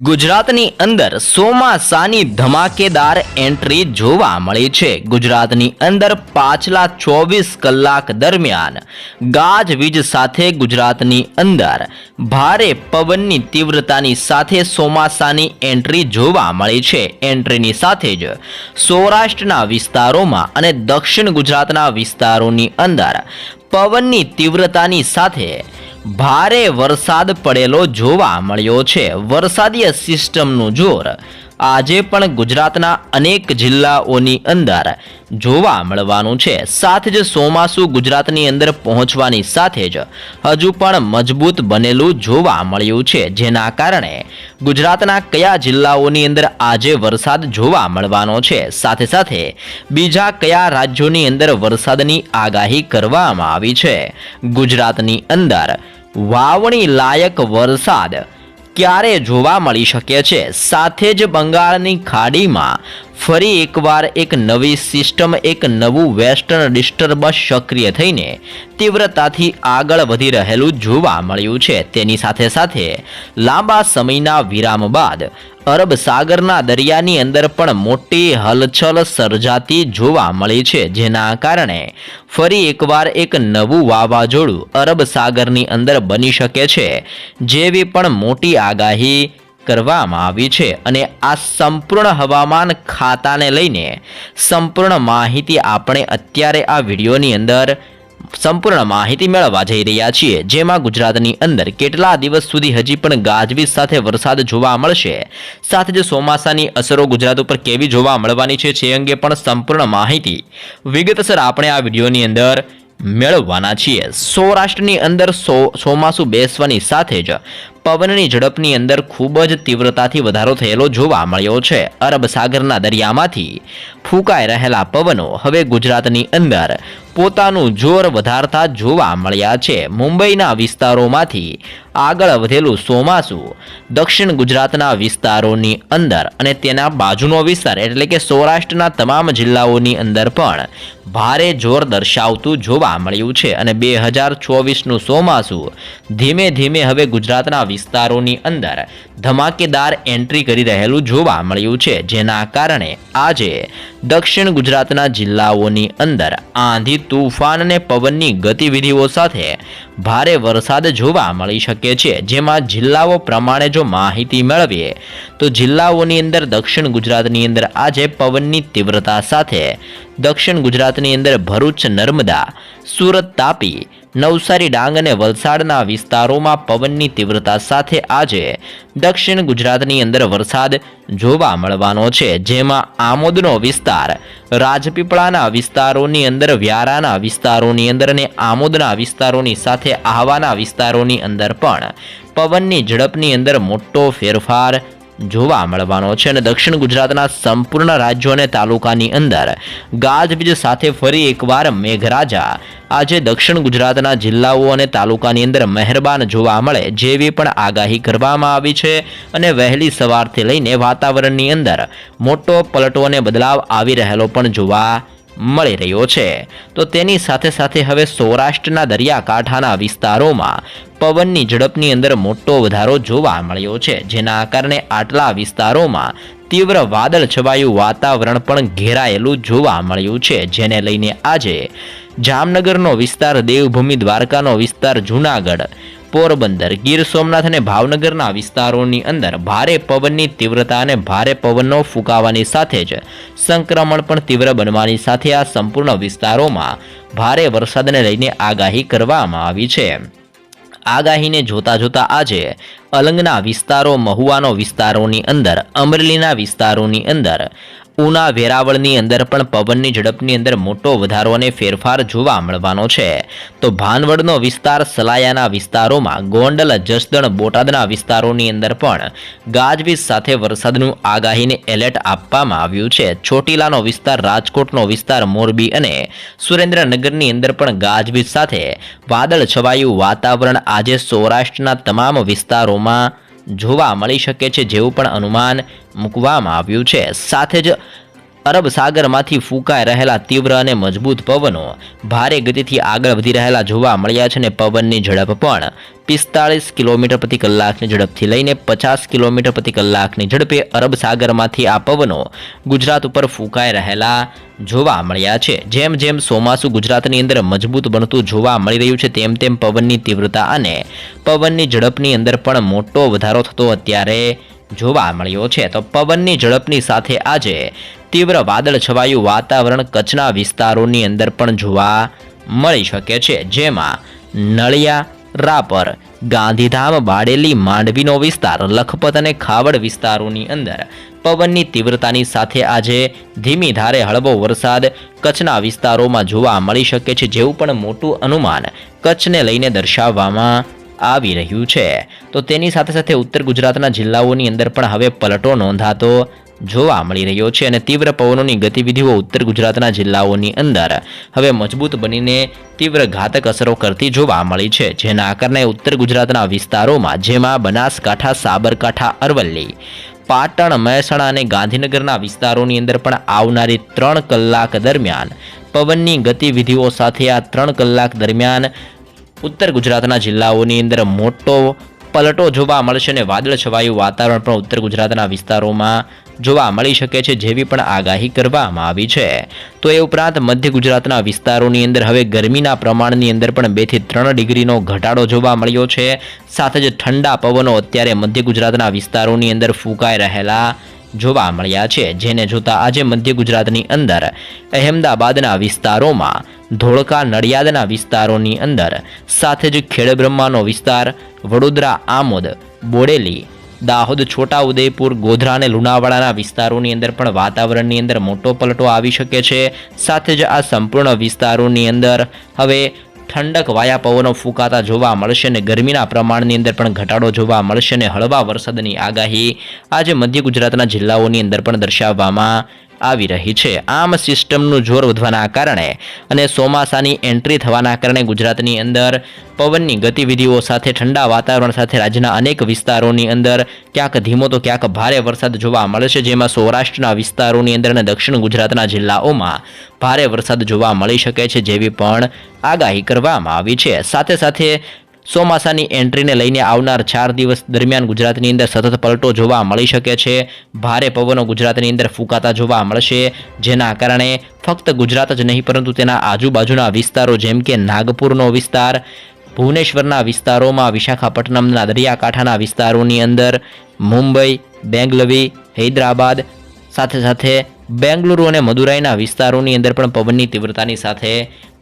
ગુજરાતની અંદર ચોમાસાની ધમાકેદાર એન્ટ્રી જોવા મળી છે। ગુજરાતની અંદર પાછલા 24 કલાક દરમિયાન ગાજવીજ સાથે ગુજરાતની અંદર ભારે પવનની તીવ્રતાની સાથે ચોમાસાની એન્ટ્રી જોવા મળી છે। એન્ટ્રીની સાથે જ સૌરાષ્ટ્રના વિસ્તારોમાં અને દક્ષિણ ગુજરાતના વિસ્તારોની અંદર પવનની તીવ્રતાની સાથે ભારે વરસાદ પડેલો જોવા મળ્યો છે। વરસાદીય સિસ્ટમનું જોર આજે પણ ગુજરાતના અનેક જિલ્લાઓની અંદર જોવા મળવાનું છે। સાથે જ ચોમાસું ગુજરાતની અંદર પહોંચવાની સાથે જ હજુ પણ મજબૂત બનેલું જોવા મળ્યું છે, જેના કારણે ગુજરાતના કયા જિલ્લાઓની અંદર આજે વરસાદ જોવા મળવાનો છે, સાથે સાથે બીજા કયા રાજ્યોની અંદર વરસાદની આગાહી કરવામાં આવી છે। ગુજરાતની અંદર વાવણી લાયક વરસાદ ક્યારે જોવા મળી શકે છે, સાથે જ બંગાળની ખાડીમાં ફરી એકવાર એક નવી સિસ્ટમ, એક નવું વેસ્ટર્ન ડિસ્ટર્બન્સ સક્રિય થઈને તીવ્રતાથી આગળ વધી રહેલું જોવા મળ્યું છે। તેની સાથે સાથે લાંબા સમયના વિરામ બાદ અરબ સાગરના દરિયાની અંદર પણ મોટી હલચલ સર્જાતી જોવા મળી છે, જેના કારણે ફરી એકવાર એક નવું વાવાઝોડું અરબ સાગરની અંદર બની શકે છે, જેવી પણ મોટી આગાહી કરવામાં આવી છે। અને આ સંપૂર્ણ હવામાન ખાતાને લઈને સંપૂર્ણ માહિતી આપણે અત્યારે આ વિડીયોની અંદર સંપૂર્ણ માહિતી મેળવવા જઈ રહ્યા છીએ, જેમાં ગુજરાતની અંદર કેટલા દિવસ સુધી હજી પણ ગાજવીજ સાથે વરસાદ જોવા મળશે, સાથે જ ચોમાસાની અસરો ગુજરાત ઉપર કેવી જોવા મળવાની છે તે અંગે પણ સંપૂર્ણ માહિતી વિગતસર આપણે આ વિડીયોની અંદર મેળવવાના છીએ। સૌરાષ્ટ્રની અંદર ચોમાસું બેસવાની સાથે જ પવનની ઝડપની અંદર ખૂબ જ તીવ્રતાથી વધારો થયેલો જોવા મળ્યો છે। અરબ સાગરના દરિયામાંથી ફૂંકાઈ રહેલા પવનો હવે ગુજરાતની અંદર પોતાનું જોર વધારતા જોવા મળ્યા છે। મુંબઈના વિસ્તારોમાંથી આગળ વધેલું ચોમાસું દક્ષિણ ગુજરાતના વિસ્તારોની અંદર અને તેના બાજુનો વિસ્તાર એટલે કે સૌરાષ્ટ્રના તમામ જિલ્લાઓની અંદર પણ ભારે જોર દર્શાવતું જોવા મળ્યું છે। અને 2024નું ચોમાસું ધીમે ધીમે હવે ગુજરાતના વિસ્તારોની અંદર ધમાકેદાર એન્ટ્રી કરી રહેલું જોવા મળ્યું છે, જેના કારણે આજે દક્ષિણ ગુજરાતના જિલ્લાઓની અંદર આંધી, તૂફાન અને પવનની ગતિવિધિઓ સાથે ભારે વરસાદ જોવા મળી શકે છે। જેમાં જિલ્લાઓ પ્રમાણે જો માહિતી મેળવીએ તો જિલ્લાઓની અંદર દક્ષિણ ગુજરાતની અંદર આજે પવનની તીવ્રતા સાથે દક્ષિણ ગુજરાતની અંદર ભરૂચ, નર્મદા, સુરત, તાપી, નવસારી, ડાંગ અને વલસાડના વિસ્તારોમાં પવનની તીવ્રતા સાથે આજે દક્ષિણ ગુજરાતની અંદર વરસાદ જોવા મળવાનો છે, જેમાં આમોદનો વિસ્તાર, રાજપીપળાના વિસ્તારોની અંદર, વ્યારાના વિસ્તારોની અંદર અને આમોદના વિસ્તારોની સાથે આહવાના વિસ્તારોની અંદર પણ પવનની ઝડપની અંદર મોટો ફેરફાર જોવા મળવાનો છે। અને દક્ષિણ ગુજરાતના સંપૂર્ણ રાજ્યો અને તાલુકાની અંદર ગાજવીજ સાથે ફરી એકવાર મેઘરાજા આજે દક્ષિણ ગુજરાતના જિલ્લાઓ અને તાલુકાની અંદર મહેરબાન જોવા મળે જેવી પણ આગાહી કરવામાં આવી છે। અને વહેલી સવારથી લઈને વાતાવરણની અંદર મોટો પલટો અને બદલાવ આવી રહેલો પણ જોવા મળી રહ્યો છે। તો તેની સાથે સાથે હવે સૌરાષ્ટ્રના દરિયાકાંઠાના વિસ્તારોમાં પવનની ઝડપની અંદર મોટો વધારો જોવા મળ્યો છે, જેના કારણે આટલા વિસ્તારોમાં તીવ્ર વાદળ છવાયું વાતાવરણ પણ ઘેરાયેલું જોવા મળ્યું છે, જેને લઈને આજે જામનગરનો વિસ્તાર, દેવભૂમિ દ્વારકાનો વિસ્તાર, જૂનાગઢ, પોરબંદર, ગીર સોમનાથ અને ભાવનગરના વિસ્તારોની અંદર ભારે પવનની તીવ્રતા અને ભારે પવનનો ફૂંકાવાની સાથે જ સંક્રમણ પણ તીવ્ર બનવાની સાથે આ સંપૂર્ણ વિસ્તારોમાં ભારે વરસાદને લઈને આગાહી કરવામાં આવી છે। આગાહીને જોતા આજે અલંગના વિસ્તારો, મહુવાનો વિસ્તારોની અંદર, અમરેલીના વિસ્તારોની અંદર, ઉના, વેરાવળની અંદર પણ પવનની ઝડપની અંદર મોટો વધારો અને ફેરફાર જોવા મળવાનો છે। તો ભાનવડનો વિસ્તાર, સલાયાના વિસ્તારોમાં, ગોંડલ, જસદણ, બોટાદના વિસ્તારોની અંદર પણ ગાજવીજ સાથે વરસાદનું આગાહીને એલર્ટ આપવામાં આવ્યું છે। ચોટીલાનો વિસ્તાર, રાજકોટનો વિસ્તાર, મોરબી અને સુરેન્દ્રનગરની અંદર પણ ગાજવીજ સાથે વાદળ છવાયું વાતાવરણ આજે સૌરાષ્ટ્રના તમામ વિસ્તારોમાં જોવા મળી શકે છે, જેવું પણ અનુમાન મૂકવામાં આવ્યું છે। સાથે જ અરબ સાગરમાંથી ફૂંકાઈ રહેલા તીવ્ર અને મજબૂત પવનો ભારે ગતિથી આગળ વધી રહેલા જોવા મળ્યા છે અને પવનની ઝડપ પણ 45 કિલોમીટર પ્રતિ કલાકની ઝડપથી લઈને 50 કિલોમીટર પ્રતિ કલાકની ઝડપે અરબ સાગરમાંથી આ પવનો ગુજરાત ઉપર ફૂંકાઈ રહેલા જોવા મળ્યા છે. જેમ જેમ ચોમાસું ગુજરાતની અંદર મજબૂત બનતું જોવા મળી રહ્યું છે તેમ તેમ પવનની તીવ્રતા અને પવનની ઝડપની અંદર પણ મોટો વધારો થતો અત્યારે જોવા મળ્યો છે. તો પવનની ઝડપની સાથે આજે તીવ્ર વાદળ છવાયું વાતાવરણ કચ્છના વિસ્તારોની અંદર પણ જોવા મળી શકે છે, જેમાં નળિયા, રાપર, ગાંધીધામ, બારડોલી, માંડવીનો વિસ્તાર, લખપત અને ખાવડ વિસ્તારોની અંદર પવનની તીવ્રતાની સાથે આજે ધીમી ધારે હળવો વરસાદ કચ્છના વિસ્તારોમાં જોવા મળી શકે છે, જેવું પણ મોટું અનુમાન કચ્છને લઈને દર્શાવવામાં આવી રહ્યું છે. તો તેની સાથે સાથે ઉત્તર ગુજરાતના જિલ્લાઓની અંદર પણ હવે પલટો નોંધાતો જોવા મળી રહ્યો છે અને તીવ્ર પવનોની ગતિવિધિઓ ઉત્તર ગુજરાતના જિલ્લાઓની અંદર હવે મજબૂત બનીને તીવ્ર ઘાતક અસરો કરતી જોવા મળી છે, જેના કારણે ઉત્તર ગુજરાતના વિસ્તારોમાં જેમાં બનાસકાંઠા, સાબરકાંઠા, અરવલ્લી, પાટણ, મહેસાણા અને ગાંધીનગરના વિસ્તારોની અંદર પણ આવનારી 3 કલાક દરમિયાન પવનની ગતિવિધિઓ સાથે આ 3 કલાક દરમિયાન ઉત્તર ગુજરાતના જિલ્લાઓની અંદર મોટો પલટો જોવા મળશે અને વાદળ છવાયું વાતાવરણ પણ ઉત્તર ગુજરાતના વિસ્તારોમાં જોવા મળી શકે છે, જેવી પણ આગાહી કરવામાં આવી છે. તો એ ઉપરાંત મધ્ય ગુજરાતના વિસ્તારોની અંદર હવે ગરમીના પ્રમાણની અંદર પણ 2 થી 3 ડિગ્રીનો ઘટાડો જોવા મળ્યો છે. સાથે જ ઠંડા પવનો અત્યારે મધ્ય ગુજરાતના વિસ્તારોની અંદર ફૂંકાઈ રહેલા જોવા મળ્યા છે, જેને જોતા આજે મધ્ય ગુજરાતની અંદર અહેમદાબાદના વિસ્તારોમાં, ધોળકા, નડિયાદના વિસ્તારોની અંદર, સાથે જ ખેડબ્રહ્માનો વિસ્તાર, વડોદરા, આમોદ, બોડેલી, દાહોદ, છોટા ઉદેપુર, ગોધરા અને લુણાવાડાના વિસ્તારોની અંદર પણ વાતાવરણની અંદર મોટો પલટો આવી શકે છે. સાથે જ આ સંપૂર્ણ વિસ્તારોની અંદર હવે ઠંડક વાયા પવનો ફૂંકાતા જોવા મળશે અને ગરમીના પ્રમાણની અંદર પણ ઘટાડો જોવા મળશે અને હળવા વરસાદની આગાહી આજે મધ્ય ગુજરાતના જિલ્લાઓની અંદર પણ દર્શાવવામાં આવી રહી છે. આમ સિસ્ટમનું જોર વધવાના કારણે અને ચોમાસાની એન્ટ્રી થવાના કારણે ગુજરાતની અંદર પવનની ગતિવિધિઓ સાથે ઠંડા વાતાવરણ સાથે રાજ્યના અનેક વિસ્તારોની અંદર ક્યાંક ધીમો તો ક્યાંક ભારે વરસાદ જોવા મળે છે, જેમાં સૌરાષ્ટ્રના વિસ્તારોની અંદર અને દક્ષિણ ગુજરાતના જિલ્લાઓમાં ભારે વરસાદ જોવા મળી શકે છે, જેવી પણ આગાહી કરવામાં આવી છે. સાથે સાથે ચોમાસાની એન્ટ્રીને લઈને આવનાર 4 દિવસ દરમિયાન ગુજરાતની અંદર સતત પલટો જોવા મળી શકે છે. ભારે પવનો ગુજરાતની અંદર ફૂંકાતા જોવા મળશે, જેના કારણે ફક્ત ગુજરાત જ નહીં પરંતુ તેના આજુબાજુના વિસ્તારો જેમ કે નાગપુરનો વિસ્તાર, ભુવનેશ્વરના વિસ્તારોમાં, વિશાખાપટ્ટનમના દરિયાકાંઠાના વિસ્તારોની અંદર, મુંબઈ, બેંગલવી, હૈદરાબાદ, સાથે સાથે બેંગલુરુ અને મદુરાઈના વિસ્તારોની અંદર પણ પવનની તીવ્રતાની સાથે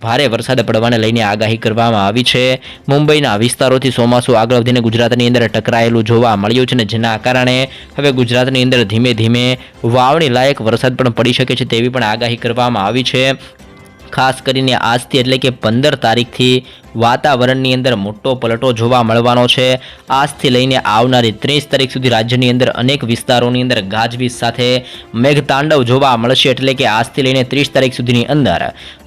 ભારે વરસાદ પડવાને લઈને આગાહી કરવામાં આવી છે. મુંબઈના વિસ્તારોથી ચોમાસું આગળ વધીને ગુજરાતની અંદર ટકરાયેલું જોવા મળ્યું છે અને જેના કારણે હવે ગુજરાતની અંદર ધીમે ધીમે વાવણી લાયક વરસાદ પણ પડી શકે છે તેવી પણ આગાહી કરવામાં આવી છે. ખાસ કરીને આજથી એટલે કે 15 તારીખથી વાતાવરણની અંદર મોટો પલટો જોવા મળવાનો છે. આજથી લઈને આવનારી 30 તારીખ સુધી રાજ્યની અંદર અનેક વિસ્તારોની અંદર ગાજવીજ સાથે મેઘતાંડવ જોવા મળશે, એટલે કે આજથી લઈને 30 તારીખ સુધીની અંદર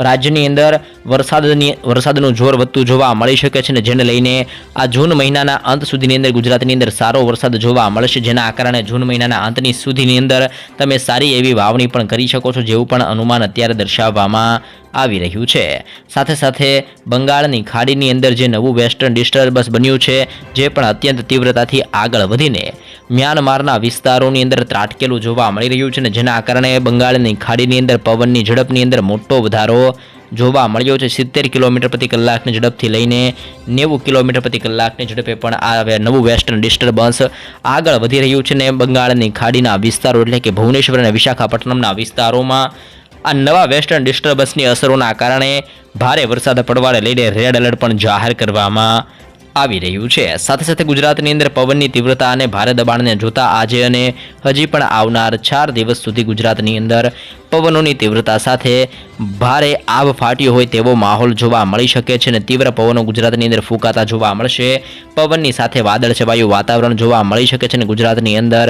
રાજ્યની અંદર વરસાદનું જોર વધતું જોવા મળી શકે છે, જેને લઈને આ જૂન મહિનાના અંત સુધીની અંદર ગુજરાતની અંદર સારો વરસાદ જોવા મળશે, જેના કારણે જૂન મહિનાના અંતની સુધીની અંદર તમે સારી એવી વાવણી પણ કરી શકો છો, જેવું પણ અનુમાન અત્યારે દર્શાવવામાં આવી રહ્યું છે. સાથે સાથે બંગાળની ખાડીની અંદર જે નવું વેસ્ટર્ન ડિસ્ટર્બન્સ બન્યું છે, જે પણ અત્યંત તીવ્રતાથી આગળ વધીને મ્યાનમારના વિસ્તારોની અંદર ત્રાટકેલું જોવા મળી રહ્યું છે, જેના કારણે બંગાળની ખાડીની અંદર પવનની ઝડપની અંદર મોટો વધારો જોવા મળ્યો છે. 70 કિલોમીટર પ્રતિ કલાકની ઝડપથી લઈને 90 કિલોમીટર પ્રતિ કલાકની ઝડપે પણ આ નવું વેસ્ટર્ન ડિસ્ટર્બન્સ આગળ વધી રહ્યું છે ને બંગાળની ખાડીના વિસ્તારો એટલે કે ભુવનેશ્વર અને વિશાખાપટ્ટનમના વિસ્તારોમાં આ નવા વેસ્ટર્ન ડિસ્ટર્બન્સની અસરોના કારણે ભારે વરસાદ પડવાને લઈને રેડ એલર્ટ પણ જાહેર કરવામાં આવી રહ્યું છે. સાથે સાથે ગુજરાતની અંદર પવનની તીવ્રતા અને ભારે દબાણને જોતા આજે અને હજી પણ આવનાર 4 દિવસ સુધી ગુજરાતની અંદર પવનોની તીવ્રતા સાથે ભારે આબ ફાટ્યો હોય તેવો માહોલ જોવા મળી શકે છે અને તીવ્ર પવનો ગુજરાતની અંદર ફૂંકાતા જોવા મળશે. પવનની સાથે વાદળ છવાયું વાતાવરણ જોવા મળી શકે છે અને ગુજરાતની અંદર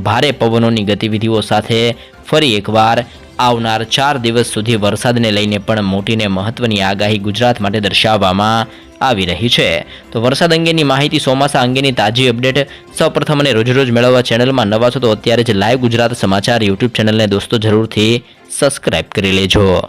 ભારે પવનોની ગતિવિધિઓ સાથે ફરી એકવાર આવનાર 4 દિવસ સુધી વરસાદને લઈને પણ મોટી ને મહત્વની આગાહી ગુજરાત માટે દર્શાવવામાં આવી રહી છે. તો વરસાદ અંગેની માહિતી, ચોમાસા અંગેની તાજી અપડેટ સૌપ્રથમ અને રોજ મેળવવા ચેનલમાં નવા છો તો અત્યારે જ લાઈવ ગુજરાત સમાચાર યુટ્યુબ ચેનલને દોસ્તો જરૂરથી સબસ્ક્રાઇબ કરી લેજો.